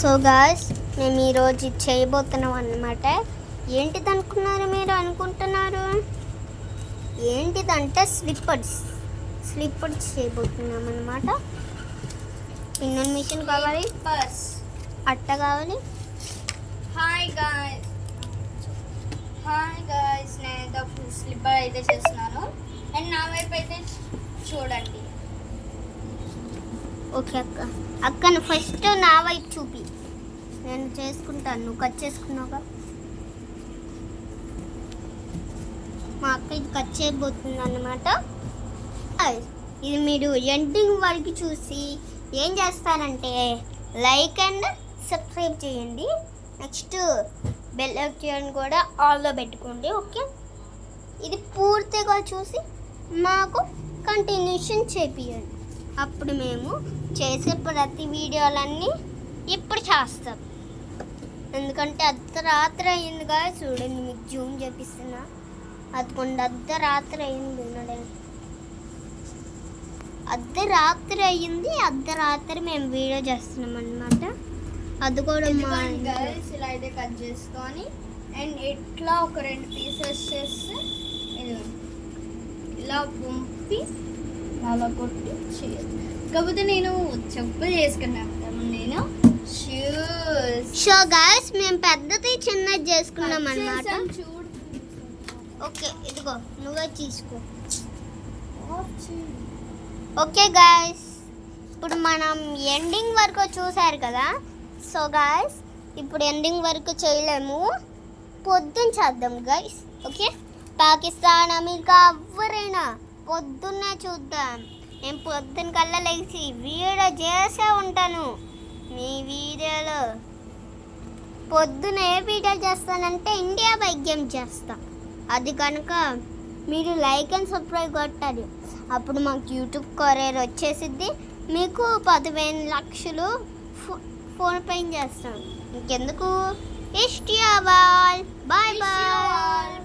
So guys మేము ఈరోజు చేయబోతున్నాం అన్నమాట. ఏంటిది అనుకున్నారు మీరు అనుకుంటున్నారు? ఏంటిదంటే స్లిప్పర్స్ చేయబోతున్నాం అన్నమాట. పిన్నన్ మిషన్ కావాలి, అట్ట కావాలి. హాయ్ గాయ్స్ నేను స్లిప్పర్ అయితే చేస్తున్నాను అండ్ నా వైపు అయితే చూడండి. ఓకే అక్కను ఫస్ట్ నా వైపు చూపి, నేను చేసుకుంటాను. నువ్వు కట్ చేసుకున్నావుగా. మా అక్క ఇది కట్ చేయబోతుంది అన్నమాట. ఇది మీరు ఎండింగ్ వరకు చూసి ఏం చేస్తారంటే లైక్ అండ్ సబ్స్క్రైబ్ చేయండి. నెక్స్ట్ బెల్ ఐకాన్ కూడా ఆల్లో పెట్టుకోండి. ఓకే, ఇది పూర్తిగా చూసి మాకు కంటిన్యూషన్ చేపియండి. అప్పుడు మేము చేసే ప్రతి వీడియోలన్నీ ఇప్పుడు చేస్తాం. ఎందుకంటే అర్ధరాత్రి అయిందిగా, చూడండి మీకు జూమ్ చేపిస్తున్నా. అదికొండ అర్ధరాత్రి అయింది, అర్ధరాత్రి అయ్యింది. అర్ధరాత్రి మేము వీడియో చేస్తున్నాం అన్నమాట. అది కూడా గర్ల్స్ ఇలా అయితే కట్ చేసుకొని అండ్ ఇట్లా ఒక 2 పీసెస్ చేస్తే ఇలా పంపి అలా కొట్టి చేయదు. కాకపోతే నేను చెప్పులు చేసుకున్నాను, నేను షూ గాయ్స్ మేము పెద్దది చిన్నది చేసుకున్నాం అన్నమాట. ఓకే ఇదిగో నువ్వే తీసుకో. ఓకే గాయ్స్, ఇప్పుడు మనం ఎండింగ్ వరకు చూసారు కదా. సో గాయ్స్ ఇప్పుడు ఎండింగ్ వరకు చేయలేము, పొద్దున్న చేద్దాం గాయ్స్. ఓకే, పాకిస్తాన్ అమెరికా ఎవరైనా పొద్దున్నే చూద్దాం. నేను పొద్దున్న కల్లా లేచి వీడియో చేసే ఉంటాను. మీ వీడియోలో పొద్దున ఏ వీడియో చేస్తానంటే ఇండియా బైక్ గేమ్ చేస్తా. అది కనుక మీరు లైక్ అండ్ సబ్స్క్రైబ్ కొట్టాలి. అప్పుడు మాకు యూట్యూబ్ కొరియర్ వచ్చేసిద్ది. మీకు 15 లక్షలు ఫోన్ పే చేస్తాం. ఇంకెందుకు ఇష్టియాబాల్. Bye bye.